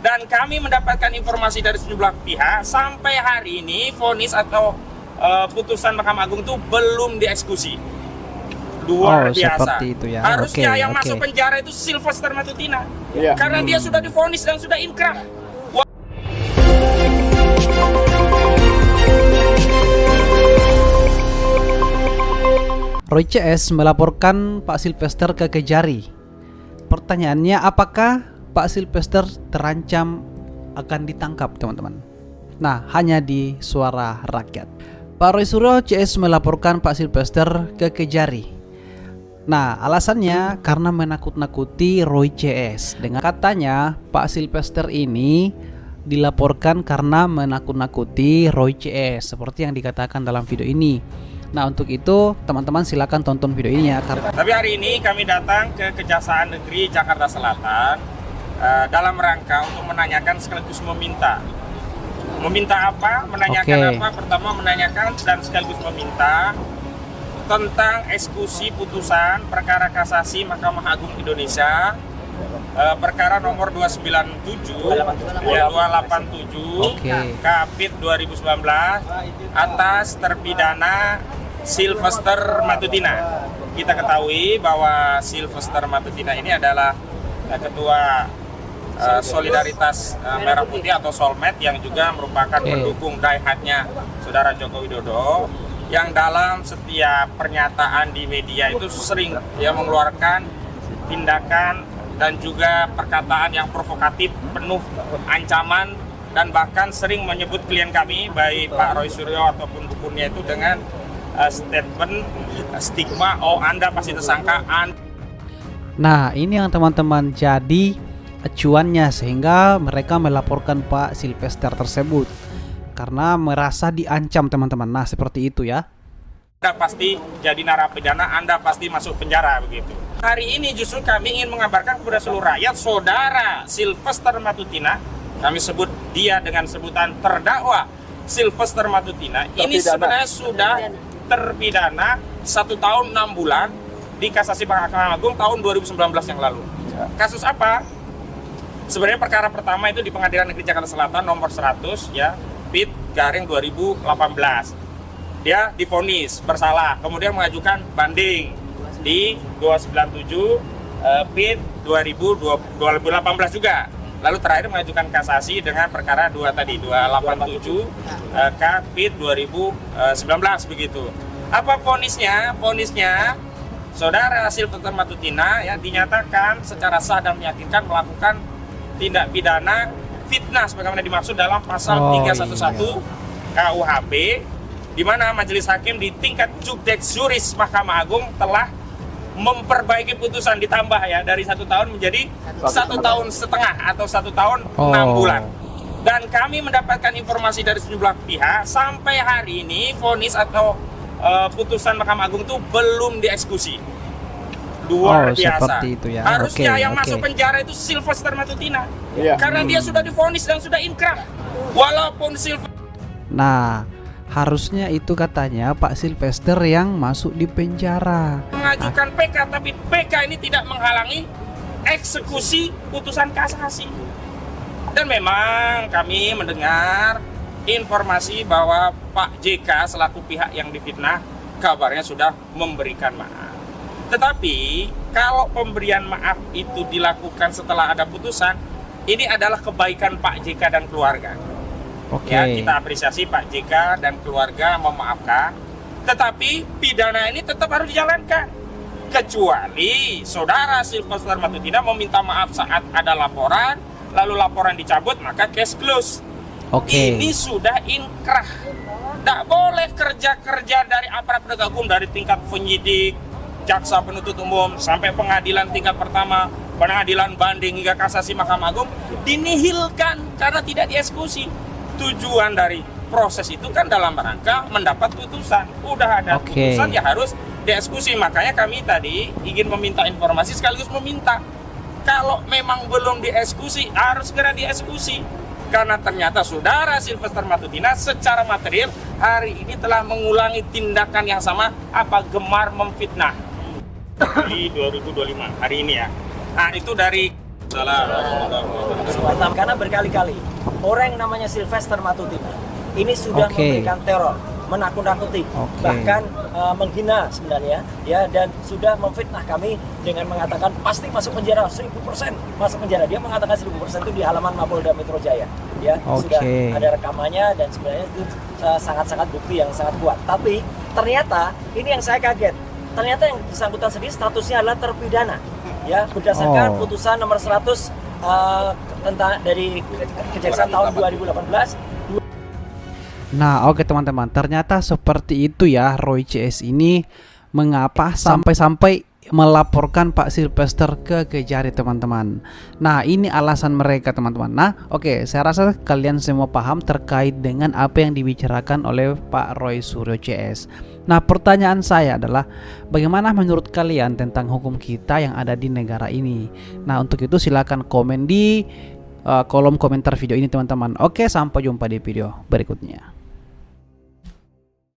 Dan kami mendapatkan informasi dari sejumlah pihak sampai hari ini vonis atau putusan Mahkamah Agung itu belum dieksekusi. Luar biasa. Seperti itu ya. Harusnya yang masuk penjara itu Sylvester Matutina. Karena dia sudah divonis dan sudah inkrah. Roy CS melaporkan Pak Sylvester ke Kejari. Pertanyaannya, apakah Pak Sylvester terancam akan ditangkap, teman-teman? Nah, hanya di Suara Rakyat. Pak Roy Suryo CS melaporkan Pak Sylvester ke Kejari. Nah, alasannya karena menakut-nakuti Roy CS. Dengan katanya, Pak Sylvester ini dilaporkan karena menakut-nakuti Roy CS, seperti yang dikatakan dalam video ini. Nah, untuk itu teman-teman silakan tonton video ini ya. Tapi hari ini kami datang ke Kejaksaan Negeri Jakarta Selatan dalam rangka untuk menanyakan sekaligus meminta. Meminta apa? Menanyakan apa? Pertama menanyakan dan sekaligus meminta tentang eksekusi putusan perkara kasasi Mahkamah Agung Indonesia perkara nomor 297 Kapit 2019 atas terpidana Sylvester Matutina. Kita ketahui bahwa Sylvester Matutina ini adalah ketua Solidaritas Merah Putih atau Solmed yang juga merupakan pendukung daihatnya Saudara Joko Widodo, yang dalam setiap pernyataan di media itu sering mengeluarkan tindakan dan juga perkataan yang provokatif, penuh ancaman, dan bahkan sering menyebut klien kami, baik Pak Roy Suryo ataupun dukunnya itu dengan statement stigma, oh Anda pasti tersangka. Nah, ini yang teman-teman jadi acuannya sehingga mereka melaporkan Pak Sylvester tersebut karena merasa diancam, teman-teman. Nah, seperti itu ya. Anda pasti jadi narapidana, Anda pasti masuk penjara, begitu. Hari ini justru kami ingin mengabarkan kepada seluruh rakyat, Saudara Sylvester Matutina, kami sebut dia dengan sebutan terdakwa Sylvester Matutina, ini sebenarnya sudah terpidana 1 tahun 6 bulan di kasasi Mahkamah Agung tahun 2019 yang lalu. Kasus apa? Sebenarnya perkara pertama itu di Pengadilan Negeri Jakarta Selatan nomor 100 ya, PIT garing 2018. Dia divonis bersalah, kemudian mengajukan banding di 297 PIT 2018 juga. Lalu terakhir mengajukan kasasi dengan perkara 287 PIT 2019 begitu. Apa vonisnya? Vonisnya Saudara Sylvester Matutina ya dinyatakan secara sah dan meyakinkan melakukan tindak pidana fitnah sebagaimana dimaksud dalam pasal 311 KUHP, di mana majelis hakim di tingkat judeks juris Mahkamah Agung telah memperbaiki putusan, ditambah ya dari 1 tahun menjadi 1 tahun setengah atau 1 tahun 6 bulan. Dan kami mendapatkan informasi dari sejumlah pihak sampai hari ini vonis atau putusan Mahkamah Agung itu belum dieksekusi. Luar biasa. Seperti itu ya. Harusnya yang masuk penjara itu Sylvester Matutina. Karena dia sudah divonis dan sudah inkrah. Walaupun Nah, harusnya itu katanya Pak Sylvester yang masuk di penjara. Mengajukan PK, tapi PK ini tidak menghalangi eksekusi putusan kasasi. Dan memang kami mendengar informasi bahwa Pak JK selaku pihak yang difitnah kabarnya sudah memberikan maaf. Tetapi kalau pemberian maaf itu dilakukan setelah ada putusan, ini adalah kebaikan Pak JK dan keluarga. Ya, kita apresiasi Pak JK dan keluarga memaafkan, tetapi pidana ini tetap harus dijalankan. Kecuali Saudara Sylvester Matutina meminta maaf saat ada laporan, lalu laporan dicabut, maka case close. Ini sudah inkrah. Tidak boleh kerja-kerja dari aparat penegak hukum, dari tingkat penyidik, jaksa penuntut umum, sampai pengadilan tingkat pertama, pengadilan banding hingga kasasi Mahkamah Agung, dinihilkan karena tidak dieksekusi. Tujuan dari proses itu kan dalam rangka mendapat putusan. Udah ada putusan ya harus dieksekusi. Makanya kami tadi ingin meminta informasi sekaligus meminta, kalau memang belum dieksekusi harus segera dieksekusi. Karena ternyata Saudara Sylvester Matutina secara material hari ini telah mengulangi tindakan yang sama, gemar memfitnah di 2025 hari ini ya. Nah, itu dari Karena berkali-kali orang yang namanya Sylvester Matutina ini sudah Oke. memberikan teror, menakut-nakuti, Oke. bahkan menghina sebenarnya, ya, dan sudah memfitnah kami dengan mengatakan pasti masuk penjara 1000% masuk penjara. Dia mengatakan 1000% itu di halaman Mapolda Metro Jaya, ya. Sudah Oke. ada rekamannya dan sebenarnya itu sangat-sangat bukti yang sangat kuat. Tapi ternyata ini yang saya kaget. Ternyata yang bersangkutan sendiri statusnya adalah terpidana, ya, berdasarkan putusan nomor 100 tentang dari Kejaksaan tahun 2018. Nah, oke teman-teman, ternyata seperti itu ya Roy CS ini mengapa sampai-sampai melaporkan Pak Sylvester ke Kejari, teman-teman. Nah, ini alasan mereka, teman-teman. Nah, oke, saya rasa kalian semua paham terkait dengan apa yang dibicarakan oleh Pak Roy Suryo CS. Nah, pertanyaan saya adalah bagaimana menurut kalian tentang hukum kita yang ada di negara ini? Nah, untuk itu silakan komen di kolom komentar video ini, teman-teman. Oke, sampai jumpa di video berikutnya.